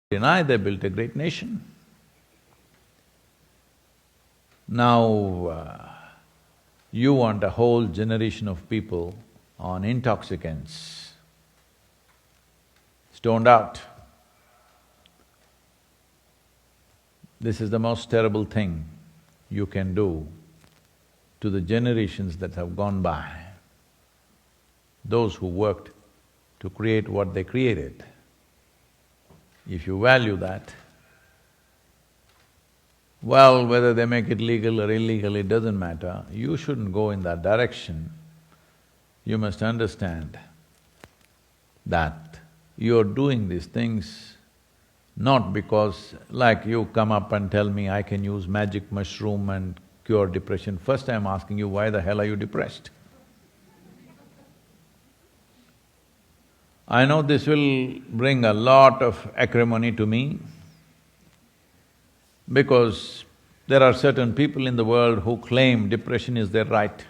deny they built a great nation. Now, you want a whole generation of people on intoxicants, stoned out. This is the most terrible thing you can do to the generations that have gone by, those who worked to create what they created. If you value that, well, whether they make it legal or illegal, it doesn't matter. You shouldn't go in that direction. You must understand that you're doing these things not because, like you come up and tell me, I can use magic mushroom and cure depression. First I'm asking you, why the hell are you depressed? I know this will bring a lot of acrimony to me, because there are certain people in the world who claim depression is their right.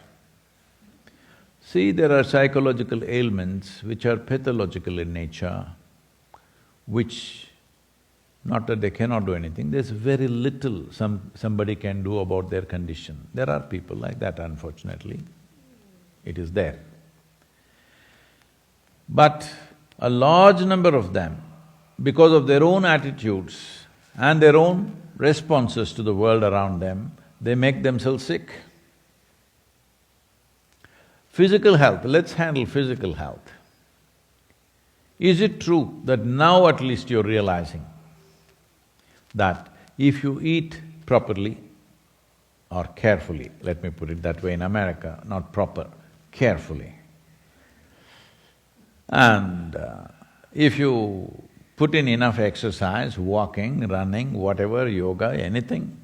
See, there are psychological ailments which are pathological in nature, which… not that they cannot do anything, there's very little somebody can do about their condition. There are people like that, unfortunately. It is there. But a large number of them, because of their own attitudes and their own responses to the world around them, they make themselves sick. Physical health, let's handle physical health. Is it true that now at least you're realizing that if you eat properly or carefully, let me put it that way in America, not proper, carefully, and if you put in enough exercise, walking, running, whatever, yoga, anything,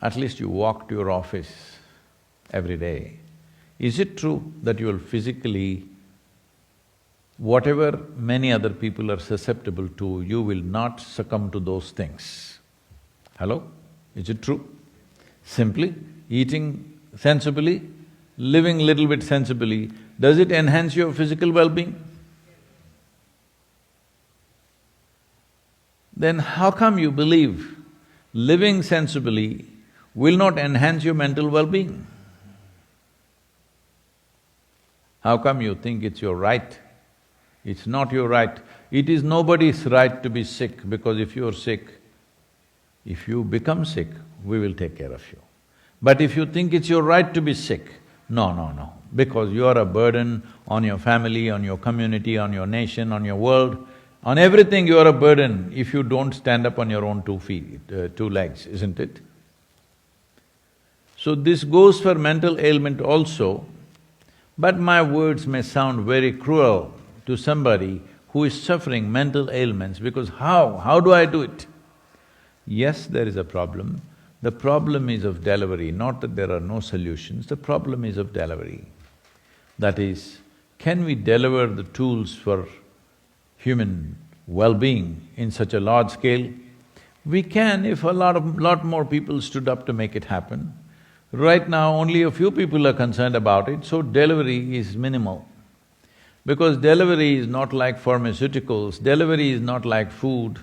at least you walk to your office every day, is it true that you will physically… whatever many other people are susceptible to, you will not succumb to those things? Hello? Is it true? Simply eating sensibly, living little bit sensibly, does it enhance your physical well-being? Then how come you believe living sensibly will not enhance your mental well-being? How come you think it's your right? It's not your right. It is nobody's right to be sick, because if you're sick, if you become sick, we will take care of you. But if you think it's your right to be sick, no, because you are a burden on your family, on your community, on your nation, on your world, on everything you are a burden if you don't stand up on your own 2 feet, 2 legs, isn't it? So this goes for mental ailment also, but my words may sound very cruel to somebody who is suffering mental ailments, because how do I do it? Yes, there is a problem. The problem is of delivery, not that there are no solutions, the problem is of delivery. That is, can we deliver the tools for human well-being in such a large scale? We can if a lot more people stood up to make it happen. Right now, only a few people are concerned about it, so delivery is minimal. Because delivery is not like pharmaceuticals, delivery is not like food.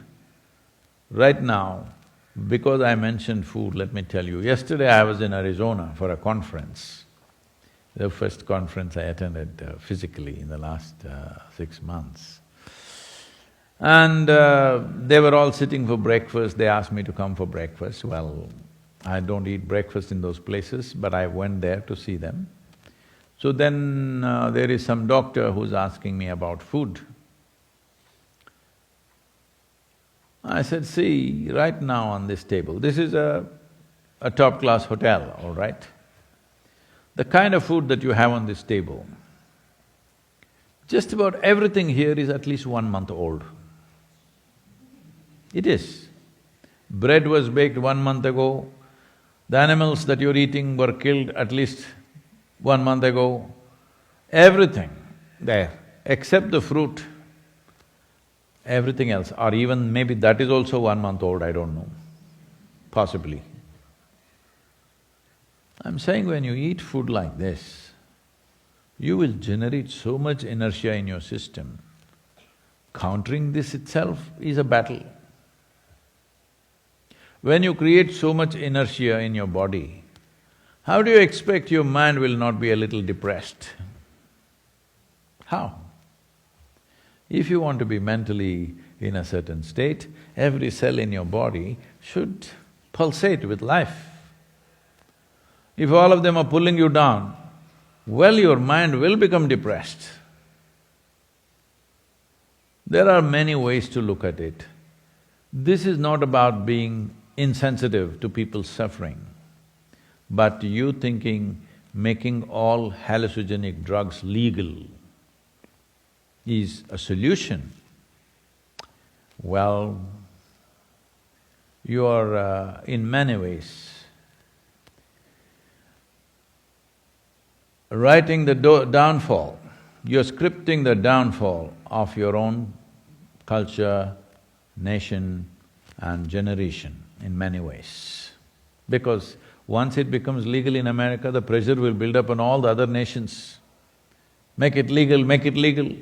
Right now, because I mentioned food, let me tell you, yesterday I was in Arizona for a conference, the first conference I attended physically in the last 6 months. And they were all sitting for breakfast, they asked me to come for breakfast. Well, I don't eat breakfast in those places, but I went there to see them. So then there is some doctor who's asking me about food. I said, see, right now on this table, this is a top-class hotel, all right? The kind of food that you have on this table, just about everything here is at least 1 month old. It is. Bread was baked 1 month ago, the animals that you're eating were killed at least 1 month ago, everything there, except the fruit, everything else, or even maybe that is also 1 month old, I don't know, possibly. I'm saying when you eat food like this, you will generate so much inertia in your system Countering this itself is a battle. When you create so much inertia in your body, how do you expect your mind will not be a little depressed? How? If you want to be mentally in a certain state, every cell in your body should pulsate with life. If all of them are pulling you down, well, your mind will become depressed. There are many ways to look at it. This is not about being insensitive to people's suffering, but you thinking making all hallucinogenic drugs legal is a solution. Well, you are in many ways writing the downfall, you're scripting the downfall of your own culture, nation and generation in many ways. Because once it becomes legal in America, the pressure will build up on all the other nations. Make it legal, make it legal.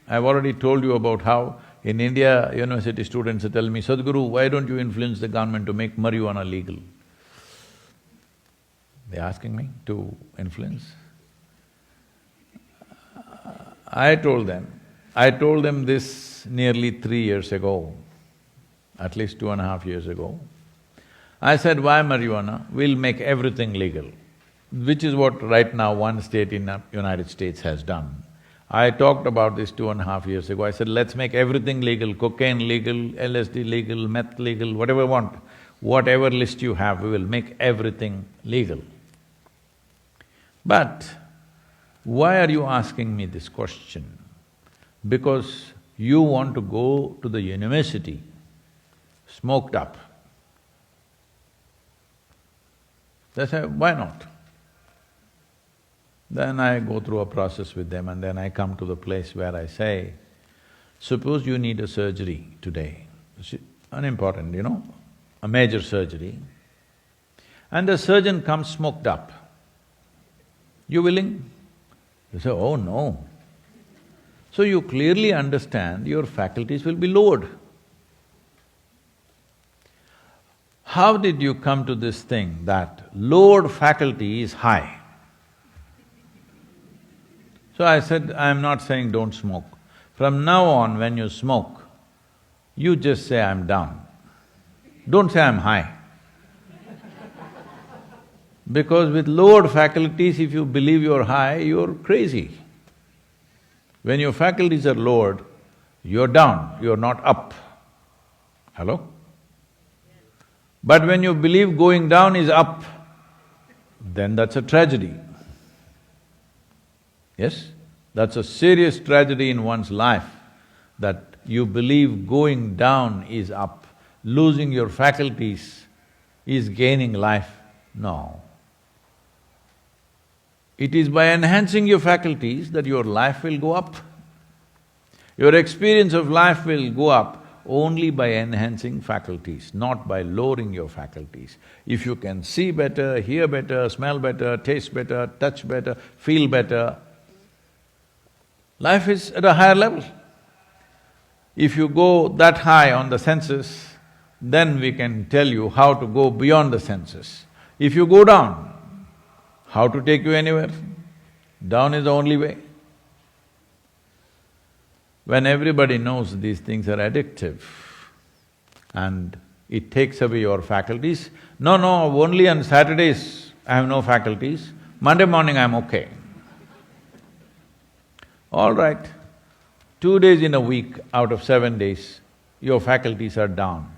I've already told you about how in India, university students are telling me, Sadhguru, why don't you influence the government to make marijuana legal? They're asking me to influence. I told them this nearly 3 years ago, at least 2.5 years ago. I said, why marijuana? We'll make everything legal, which is what right now one state in the United States has done. I talked about this 2.5 years ago. I said, let's make everything legal, cocaine legal, LSD legal, meth legal, whatever you want. Whatever list you have, we will make everything legal. But why are you asking me this question? Because you want to go to the university smoked up. They say, why not? Then I go through a process with them and then I come to the place where I say, suppose you need a surgery today, unimportant, a major surgery, and the surgeon comes smoked up. You willing? You say, oh no. So you clearly understand your faculties will be lowered. How did you come to this thing that lowered faculty is high? So I said, I'm not saying don't smoke. From now on, when you smoke, you just say, I'm down. Don't say, I'm high. Because with lowered faculties, if you believe you're high, you're crazy. When your faculties are lowered, you're down, you're not up. Hello? But when you believe going down is up, then that's a tragedy. Yes? That's a serious tragedy in one's life, that you believe going down is up, losing your faculties is gaining life. No. It is by enhancing your faculties that your life will go up. Your experience of life will go up only by enhancing faculties, not by lowering your faculties. If you can see better, hear better, smell better, taste better, touch better, feel better, life is at a higher level. If you go that high on the senses, then we can tell you how to go beyond the senses. If you go down, how to take you anywhere? Down is the only way. When everybody knows these things are addictive and it takes away your faculties, no, only on Saturdays I have no faculties, Monday morning I'm okay. All right, 2 days in a week out of 7 days, your faculties are down.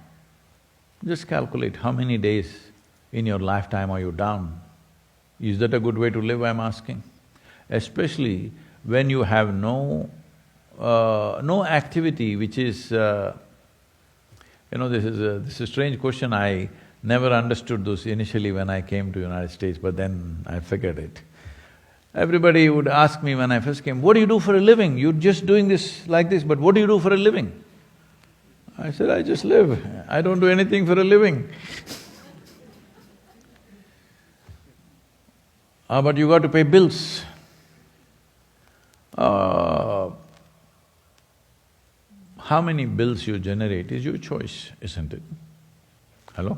Just calculate how many days in your lifetime are you down. Is that a good way to live, I'm asking? Especially when you have no activity which is… this is a strange question, I never understood this initially when I came to United States, but then I figured it. Everybody would ask me when I first came, what do you do for a living? You're just doing this like this, but what do you do for a living? I said, I just live, I don't do anything for a living. But you got to pay bills. How how many bills you generate is your choice, isn't it? Hello?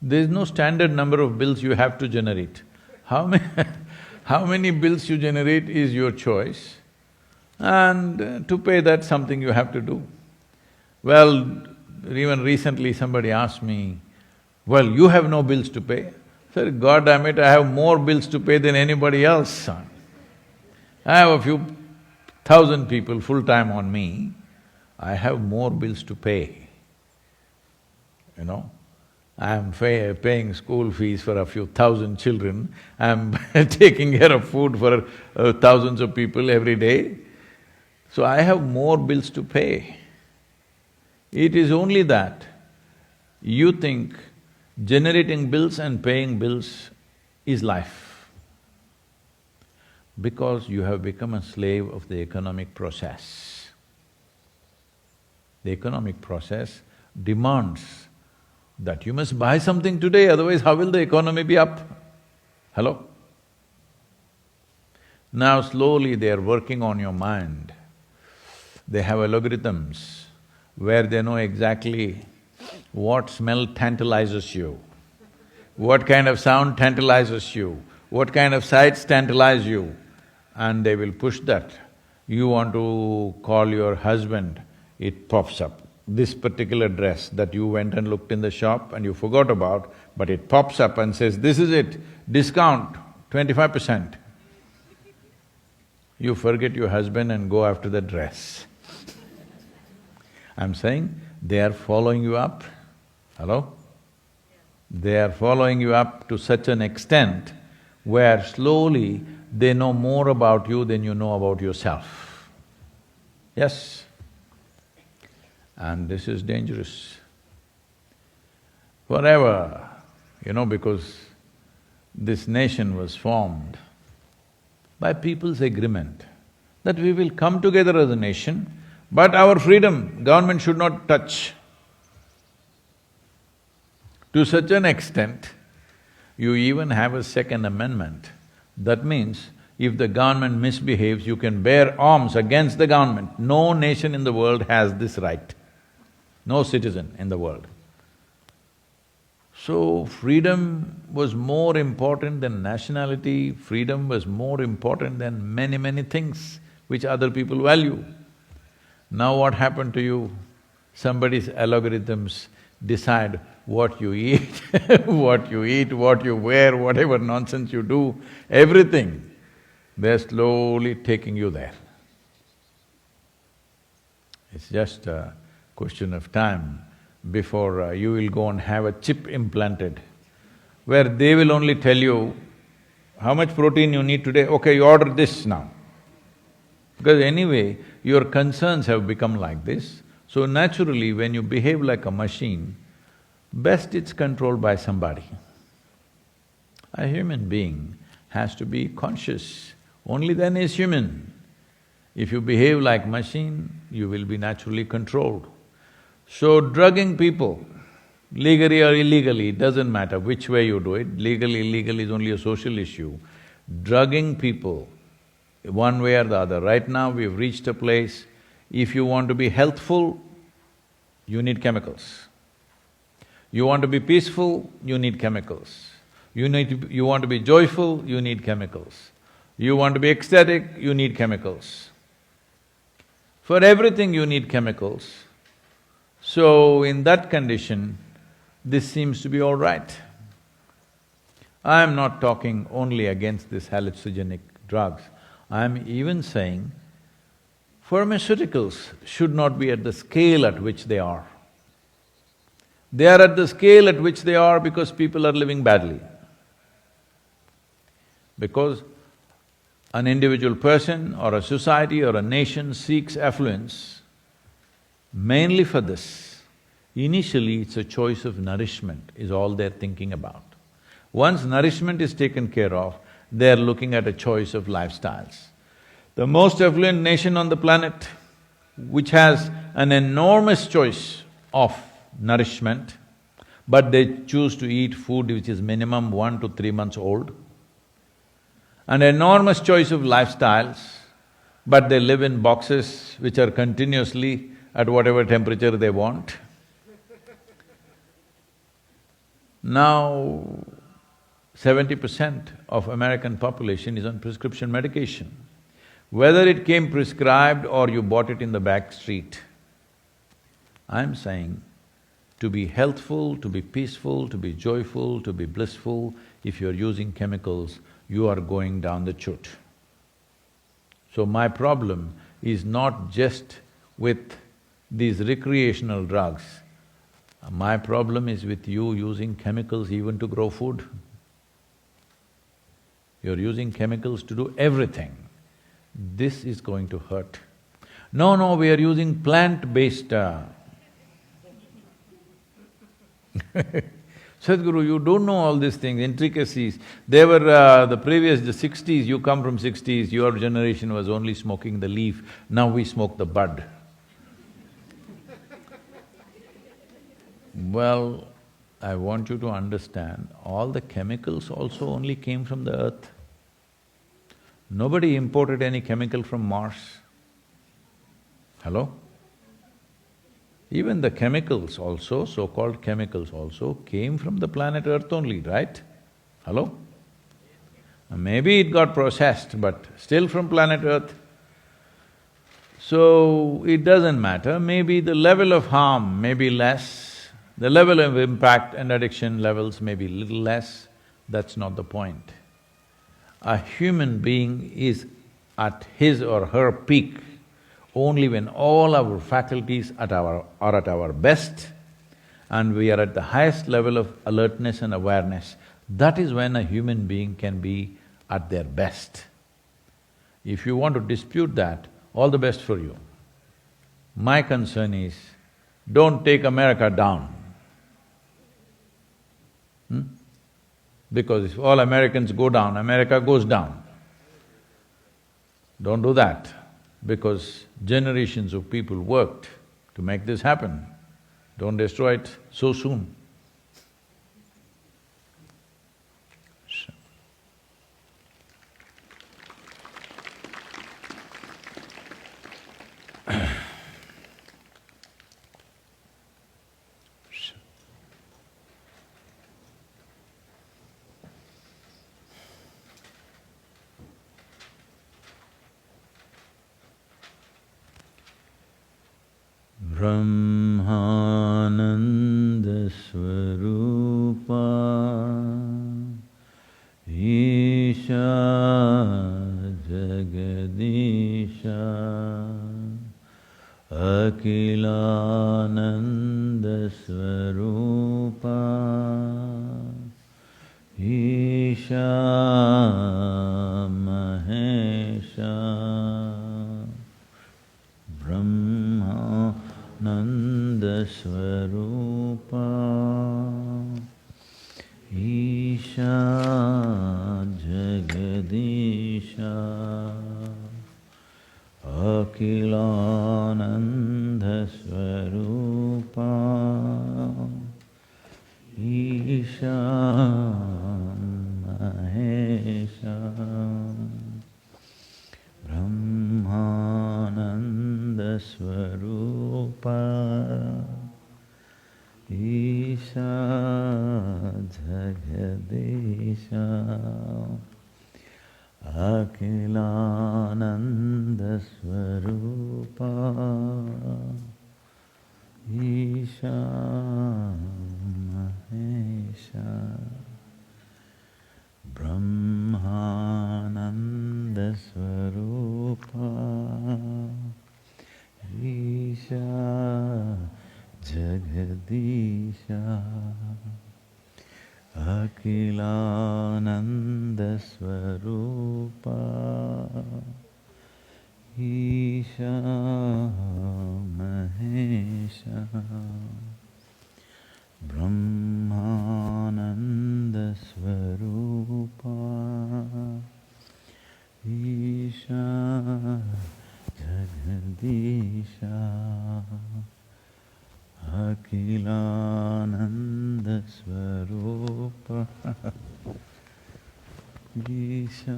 There's no standard number of bills you have to generate. How many bills you generate is your choice, and to pay that something you have to do. Well, even recently somebody asked me, well, you have no bills to pay. I said, God damn it, I have more bills to pay than anybody else. I have a few thousand people full-time on me, I have more bills to pay, you know. I am paying school fees for a few thousand children, I am taking care of food for thousands of people every day. So I have more bills to pay. It is only that you think generating bills and paying bills is life, because you have become a slave of the economic process. The economic process demands that you must buy something today, otherwise how will the economy be up? Hello? Now slowly they are working on your mind. They have algorithms where they know exactly what smell tantalizes you, what kind of sound tantalizes you, what kind of sights tantalize you, and they will push that. You want to call your husband, it pops up. This particular dress that you went and looked in the shop and you forgot about, but it pops up and says, this is it, discount 25%. You forget your husband and go after the dress. I'm saying, they are following you up. Hello? They are following you up to such an extent where slowly they know more about you than you know about yourself. Yes? And this is dangerous. Forever, you know, because this nation was formed by people's agreement that we will come together as a nation, but our freedom, government should not touch. To such an extent, you even have a second amendment. That means, if the government misbehaves, you can bear arms against the government. No nation in the world has this right, no citizen in the world. So, freedom was more important than nationality, freedom was more important than many, many things which other people value. Now what happened to you? Somebody's algorithms decide what you eat, what you wear, whatever nonsense you do, everything, they're slowly taking you there. It's just a question of time before you will go and have a chip implanted, where they will only tell you how much protein you need today, okay, you order this now. Because anyway, your concerns have become like this, so naturally when you behave like a machine, best it's controlled by somebody. A human being has to be conscious, only then is human. If you behave like machine, you will be naturally controlled. So drugging people, legally or illegally, it doesn't matter which way you do it, legally, illegal is only a social issue. Drugging people, one way or the other, right now we've reached a place, if you want to be healthful, you need chemicals. You want to be peaceful, you need chemicals. You want to be joyful, you need chemicals. You want to be ecstatic, you need chemicals. For everything you need chemicals. So in that condition, this seems to be all right. I am not talking only against these hallucinogenic drugs, I am even saying pharmaceuticals should not be at the scale at which they are. They are at the scale at which they are because people are living badly. Because an individual person or a society or a nation seeks affluence mainly for this. Initially, it's a choice of nourishment is all they're thinking about. Once nourishment is taken care of, they're looking at a choice of lifestyles. The most affluent nation on the planet, which has an enormous choice of nourishment, but they choose to eat food which is minimum 1 to 3 months old, an enormous choice of lifestyles, but they live in boxes which are continuously at whatever temperature they want. Now, 70% of American population is on prescription medication. Whether it came prescribed or you bought it in the back street, I'm saying to be healthful, to be peaceful, to be joyful, to be blissful, if you're using chemicals, you are going down the chute. So my problem is not just with these recreational drugs. My problem is with you using chemicals even to grow food. You're using chemicals to do everything. This is going to hurt. No, we are using plant-based Sadhguru, you don't know all these things, intricacies. They were the 60s, you come from 60s, your generation was only smoking the leaf, now we smoke the bud. Well, I want you to understand, all the chemicals also only came from the earth. Nobody imported any chemical from Mars. Hello? Even the chemicals also, so-called chemicals also, came from the planet Earth only, right? Hello? Maybe it got processed, but still from planet Earth. So, it doesn't matter, maybe the level of harm may be less, the level of impact and addiction levels may be little less, that's not the point. A human being is at his or her peak only when all our faculties are at our best and we are at the highest level of alertness and awareness. That is when a human being can be at their best. If you want to dispute that, all the best for you. My concern is, don't take America down. Because if all Americans go down, America goes down. Don't do that, because generations of people worked to make this happen. Don't destroy it so soon. Brahmananda Swarupa Isha Jagadisha Akilananda Swarupa Isha Mahesha Brahma Nanda Swarupa Isha Jagadisha Akilananda Swarupa Isha Mahesha Brahmananda Swarupa Isha Jagadisha Akilananda Swarupa Isha Mahesha Brahmananda Swarupa Isha Jagadisha Akilananda Swarupa Isha Mahesha Brahmananda Swarupa Isha Jagadisha Akilananda Swarupa Isha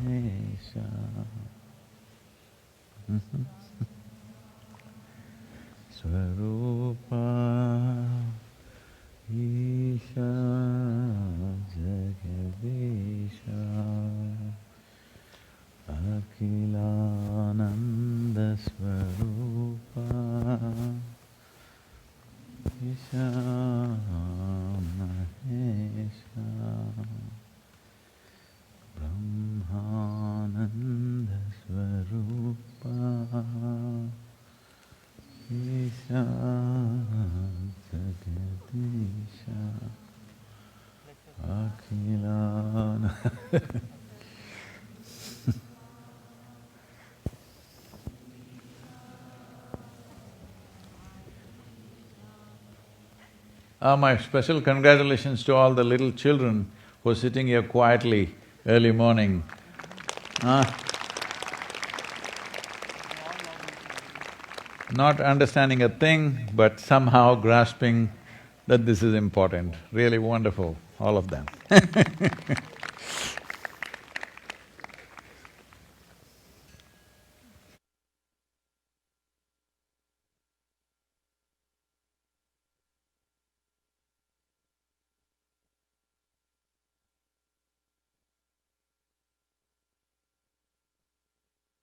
Mahesha Swarupa Isha Jagadisha Akhilananda Swarupa Isha Mahesha Brahmananda Swarupa Isha Jagadisha Akhilana My special congratulations to all the little children who are sitting here quietly early morning. Not understanding a thing, but somehow grasping that this is important. Really wonderful, all of them